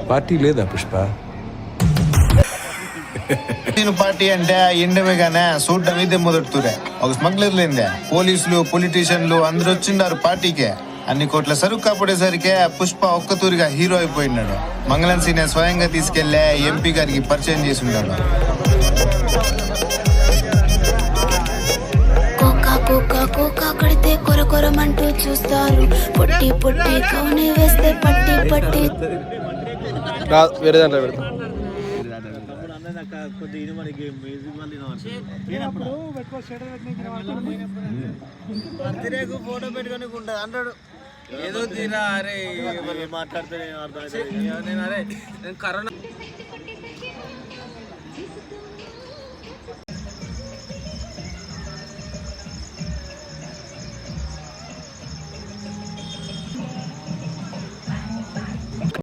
Party లేదా Pushpa? Party అంటే ఎండవేగానే చూడటం ఇదే మొదటితూరే. ఒక స్మగ్లర్ లేదే, పోలీసులు పొలిటీషియన్లు అందరు వచ్చిండారు పార్టీకే. అన్ని కోట్ల సరుకు కాపాడేసరికే పుష్ప ఒక్కతూరిగా హీరో అయిపోయినాడు. మంగళం సీనే స్వయంగా తీసుకెళ్లే ఎంపీ గారికి పరిచయం చేసి ఉన్నాడు. కడితే కొర కొరమంటూ చూస్తారు. పొట్టి పొట్టి కౌని వేస్తే పట్టి పట్టి వేరే దాంట్లో పెడతా. ఫోటో పెట్టుకొని అంటాడు ఏదో తీరా. అరే మాట్లాడితే నేను కరోనా